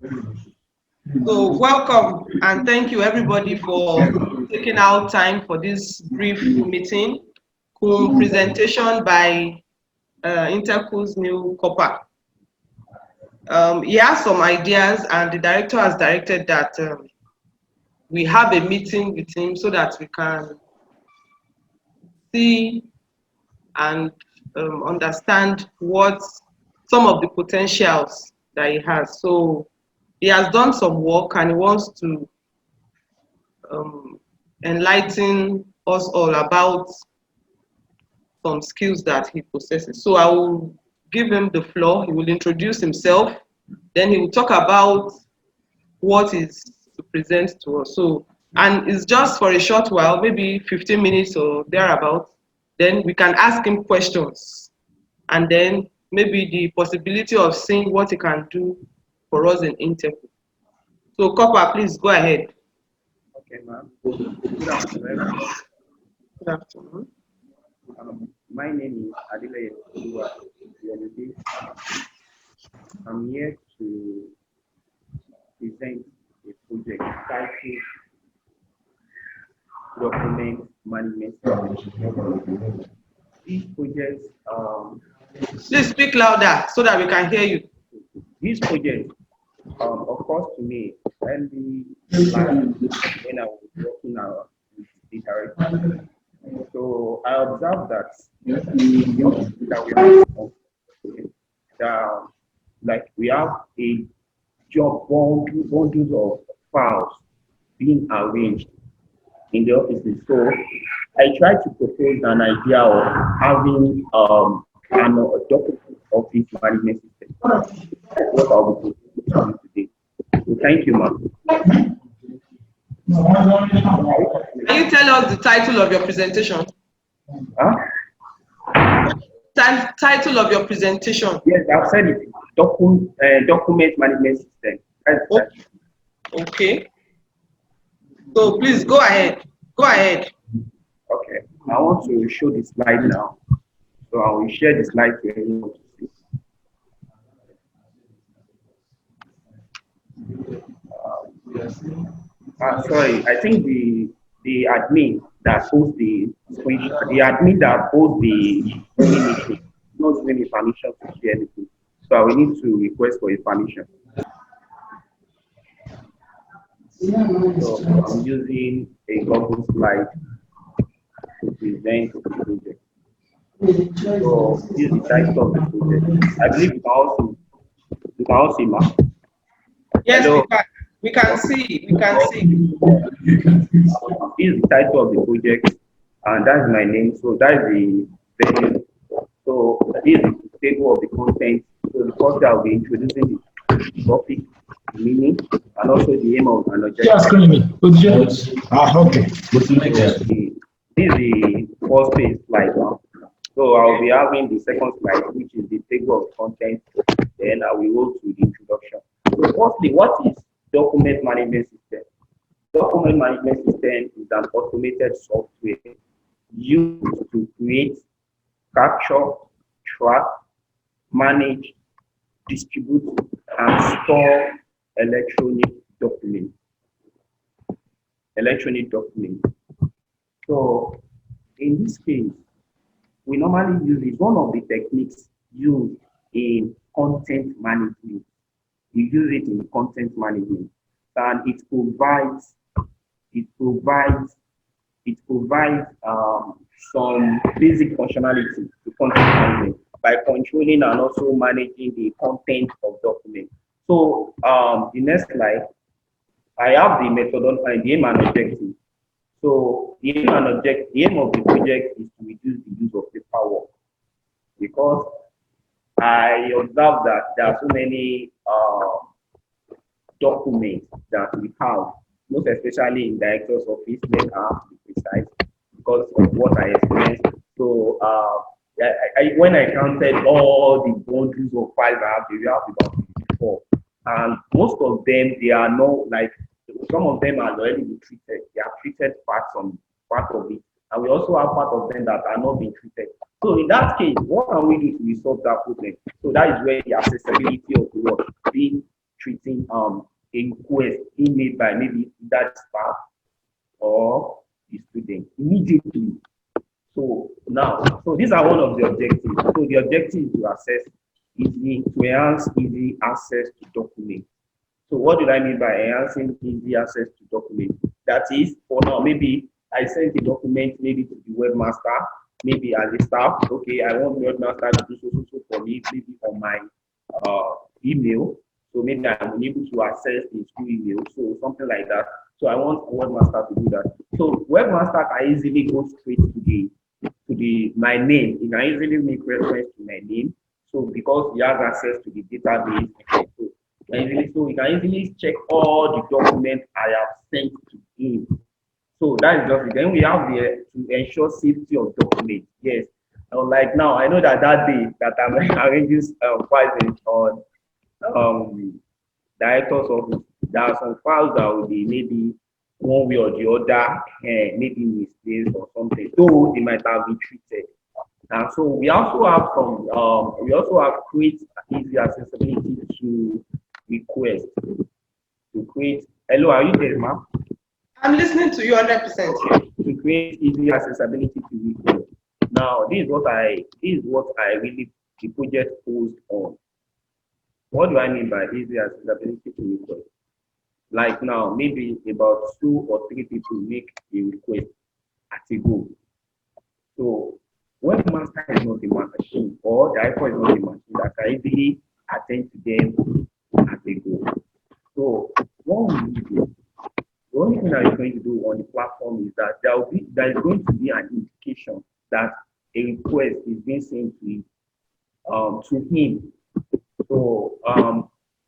So welcome and thank you everybody for taking out time for this brief meeting. Presentation by Intercool's new copper. He has some ideas and the director has directed that we have a meeting with him so that we can see and understand what some of the potentials that he has. So he has done some work and he wants to enlighten us all about some skills that he possesses. So I will give him the floor. He will introduce himself. Then he will talk about what is to present to us. So, and it's just for a short while, maybe 15 minutes or thereabout. Then we can ask him questions. And then maybe the possibility of seeing what he can do for us in Intercool. So, Copper, please go ahead. Okay, ma'am. Good afternoon. Good afternoon. My name is Adile Oluwa. I'm here to present a project titled Document Management Strategy. This project, please speak louder so that we can hear you. This project, occurs to me early last when I was working out with the director. So I observed that like we have a job bundles of files being arranged in the offices. So I tried to propose an idea of having a document office management system. That's what I'll be proposing today. So thank you, ma'am. Can you tell us the title of your presentation? Huh? Title of your presentation? Yes, I've said it. Document management system. Okay. So please go ahead. Go ahead. Okay. I want to show the slide now. So I will share the slide to everyone to see. Sorry, I think the admin that posts the screenshot, the admin that posts the meeting not giving me permission to share anything. So I will need to request for a permission. So I'm using a Google slide to present the project. So this is the title of the project. I believe you can all see, ma. Yes, we can see. We can see. This is the title of the project, and that's my name. So that is the venue. So this is the table of the content. So the first I will be introducing the topic, the meaning, and also the aim of an objective. Okay. This is the first page slide now. So I'll be having the second slide, which is the table of content. Then I will go to the introduction. So firstly, what is document management system? Document management system is an automated software used to create, capture, track, manage, distribute, and store electronic documents. So in this case, we normally use it. One of the techniques used in content management. We use it in content management, and it provides some basic functionality to content management by controlling and also managing the content of documents. So the next slide, I have the methodology, the aim and objective. So the aim of the project is to reduce the use of paperwork, because I observe that there are so many documents that we have, most especially in director's office, let us be precise, because of what I experienced. So when I counted all the bundles of files I have, we have about 54. And most of them, they are not like, some of them are already been treated. They are treated part of it. And we also have part of them that are not being treated. So in that case, what can we do to resolve that problem? So that is where the accessibility of the work being treating a request emailed by maybe that staff or the student immediately. So now, so these are one of the objectives. So the objective is to enhance easy access to documents. So what do I mean by enhancing easy access to documents? That is, for now, maybe I send the document maybe to the webmaster, maybe as a staff. Okay, I want the webmaster to do so for me, maybe on my email. So maybe I'm unable to access the school email, so something like that. So I want webmaster to do that. So webmaster can easily go straight to my name. He can easily make reference to my name. So because he has access to the database, so he can easily check all the documents I have sent to him. So that is just it. Then we have the to ensure safety of documents. Yes. Like now, I know that day that I'm arranging files on director's office, there are some files that will be maybe one way or the other, maybe misplaced or something. So they might have been treated. And so we also have create easy accessibility to request. To create, hello, are you there, ma'am? I'm listening to you 100%. To create easy accessibility to request. Now, this is what I really the project posed on. What do I mean by easy accessibility to request? Like now, maybe about 2 or 3 people make a request at a go. So when the master is not a machine or the iPhone is not a machine that can easily attend to them at a go. So what we do, the only thing that is going to do on the platform is that there is going to be an indication that a request is being sent to him. So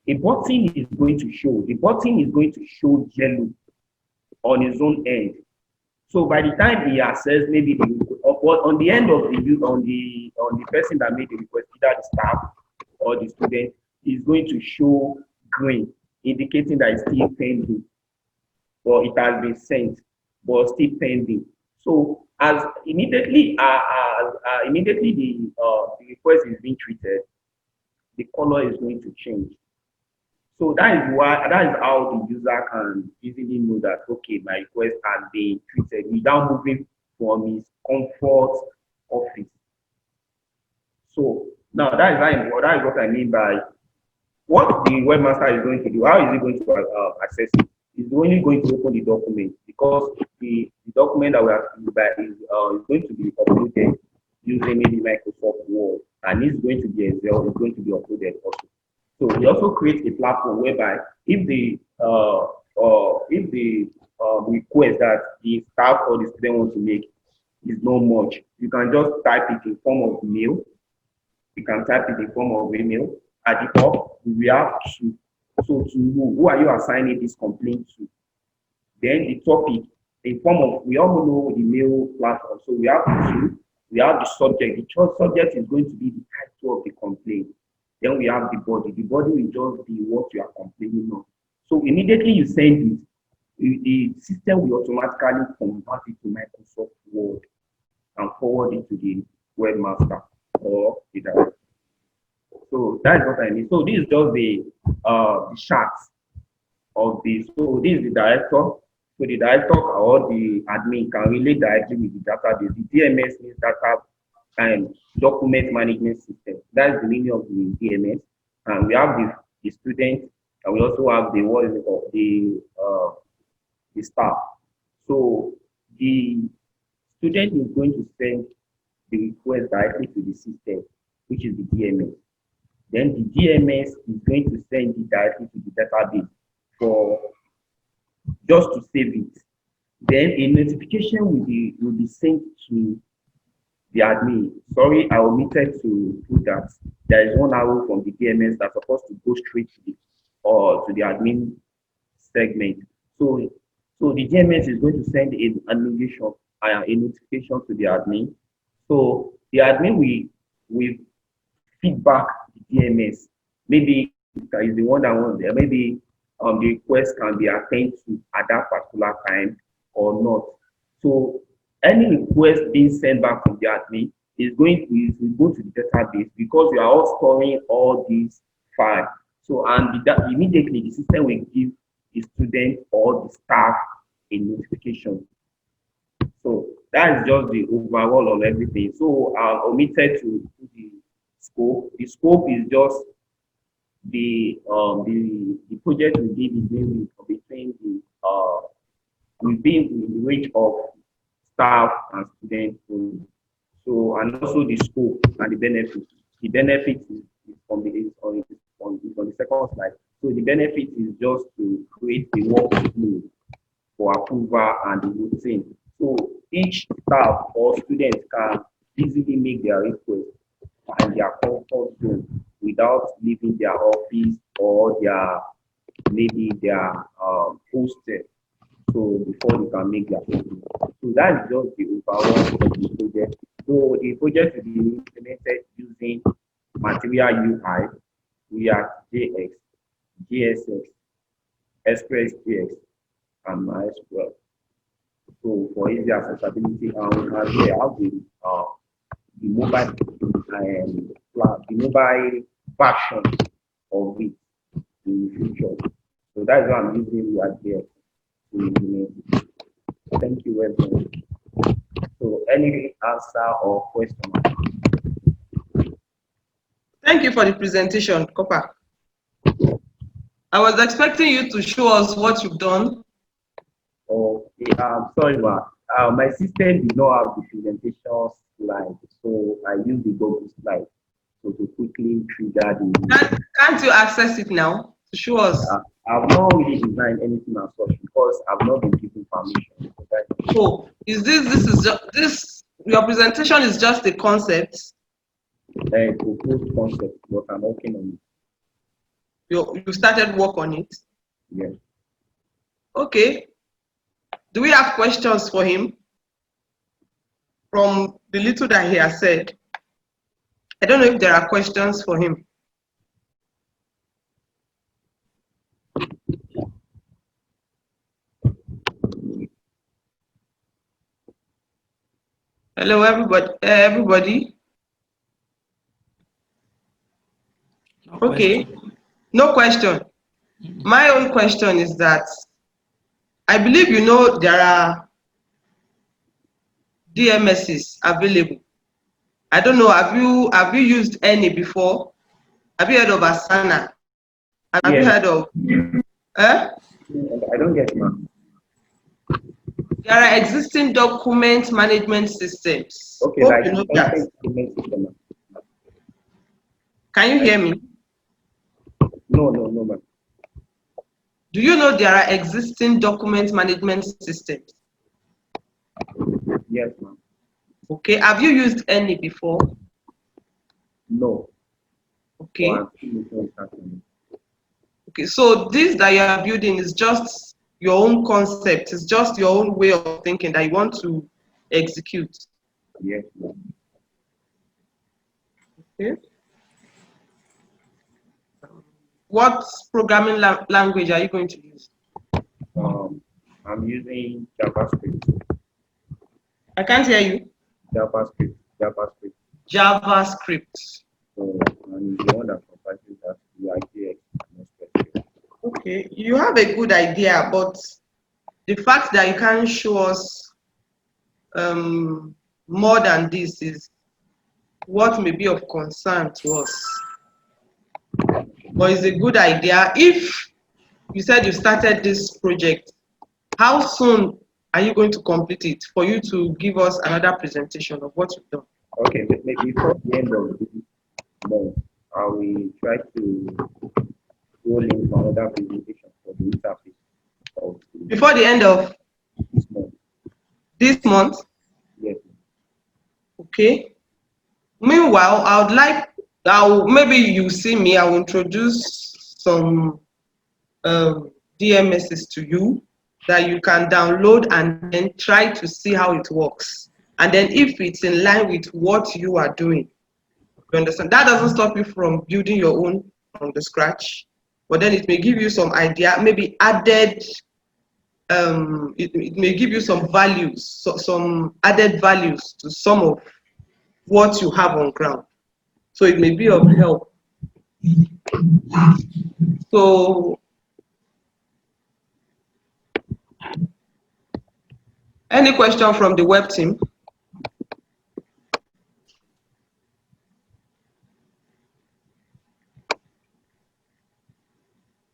a button is going to show. The button is going to show yellow on his own end. So by the time he accesses maybe on the end of the person that made the request, either the staff or the student, is going to show green, indicating that it's still pending, or it has been sent, but still pending. So as immediately the request is being treated, the color is going to change. So that is how the user can easily know that okay, my request has been treated without moving from his comfort office. So now that is what I mean by what the webmaster is going to do. How is he going to access it? He's only going to open the document because the document that we are is going to be uploaded using maybe Microsoft Word, and it's going to be Excel. It's going to be uploaded also. So we also create a platform whereby if the request that the staff or the student wants to make is not much, you can just type it in form of mail. You can type it in form of email. At the top, we have to. So to who are you assigning this complaint to? Then the topic in form of, we all know the mail platform. So we have the subject. The subject is going to be the title of the complaint. Then we have the body. The body will just be what you are complaining on. So immediately you send it, the system will automatically convert it to Microsoft Word and forward it to the webmaster or the director. So that's what I mean. So this is just the charts of this. So this is the director. So the director or the admin can relate directly with the database. The DMS means data and document management system. That's the meaning of the DMS. And we have the student, and we also have the staff. So the student is going to send the request directly to the system, which is the DMS. Then the DMS is going to send it directly to the database for just to save it. Then a notification will be sent to the admin. Sorry, I omitted to put that. There is one arrow from the DMS that's supposed to go straight to the admin segment. So the DMS is going to send a notification to the admin. So the admin will feedback the DMS. Maybe is the one that wants there. Maybe the request can be attended to at that particular time or not. So any request being sent back from the admin will go to the database because we are all storing all these files. So, and immediately the system will give the student or the staff a notification. So that is just the overall of everything. So I omitted to do the scope. The scope is just the project will be between the will be in the range of staff and students only. So, and also the scope and the benefits. The benefit is on the second slide. So the benefit is just to create the workflow for approval and the routine. So each staff or student can easily make their request and their comfort zone without leaving their office or maybe their hostel. So before they can make their proposal. So that is just the overall of the project. So the project will be implemented using Material UI, React JX, GSX, Express JX, and MySQL. So for easy accessibility, and as well the mobile the mobile version of it in the future. So that's why I'm using React JX to implement it. Thank you very much. So any answer or question? Thank you for the presentation, Copper. I was expecting you to show us what you've done. Okay, sorry, but my system did not have the presentation slide, so I used the Google slide. So to quickly trigger the. Can't you access it now to show us? I've not really designed anything as such because I've not been given permission. Oh, this your presentation is just a concept? A proposed concept, but I'm working on it. You started work on it? Yes. Okay. Do we have questions for him from the little that he has said? I don't know if there are questions for him. Hello, everybody. No Okay, question. no question. My own question is that I believe you know there are DMSs available. I don't know, have you used any before? Have you heard of Asana? Have you Yes. heard of I don't get it, ma'am. There are existing document management systems. Okay, Hope like you know that. system. Can you hear me? No, ma'am. Do you know there are existing document management systems? Yes, ma'am. Okay, have you used any before? No. Okay. So Okay, so this that you are building is just your own concept, it's just your own way of thinking that you want to execute. yes, ma'am. Okay. What programming language are you going to use? I'm using JavaScript. I can't hear you. JavaScript. JavaScript. So I'm the one that comprises that UIJX and SPSS. Okay, you have a good idea, but the fact that you can't show us more than this is what may be of concern to us. But it's a good idea. If you said you started this project, how soon are you going to complete it for you to give us another presentation of what you've done? Okay, maybe before the end of this month, I will try to roll in another presentation for the interface. Before the end of this month. This month? Yes. Okay. Meanwhile, maybe you see me, I will introduce some DMSs to you that you can download and then try to see how it works. And then if it's in line with what you are doing, you understand? That doesn't stop you from building your own from the scratch, but then it may give you some idea, maybe added, it may give you some values, some added values to some of what you have on ground. So it may be of help So, any question from the web team?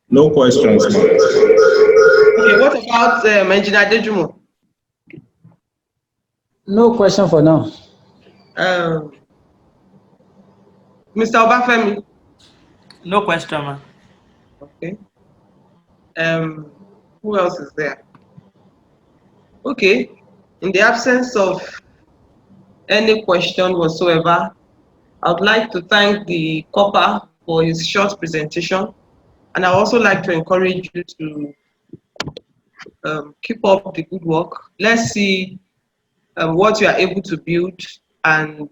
No questions, ma'am. Okay, what about Engineer Dejumo? No question for now. Mr. Obafemi? No question, man. Okay. Who else is there? Okay. In the absence of any question whatsoever, I would like to thank the COPA for his short presentation. And I also like to encourage you to keep up the good work. Let's see what you are able to build, and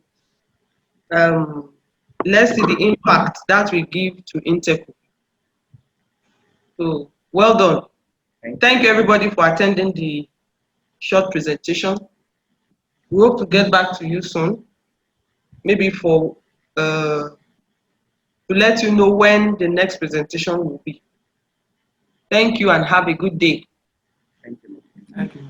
let's see the impact that we give to Interco. So well done. Thank you everybody for attending the short presentation. We hope to get back to you soon, maybe for to let you know when the next presentation will be. Thank you and have a good day. Thank you. Thank you.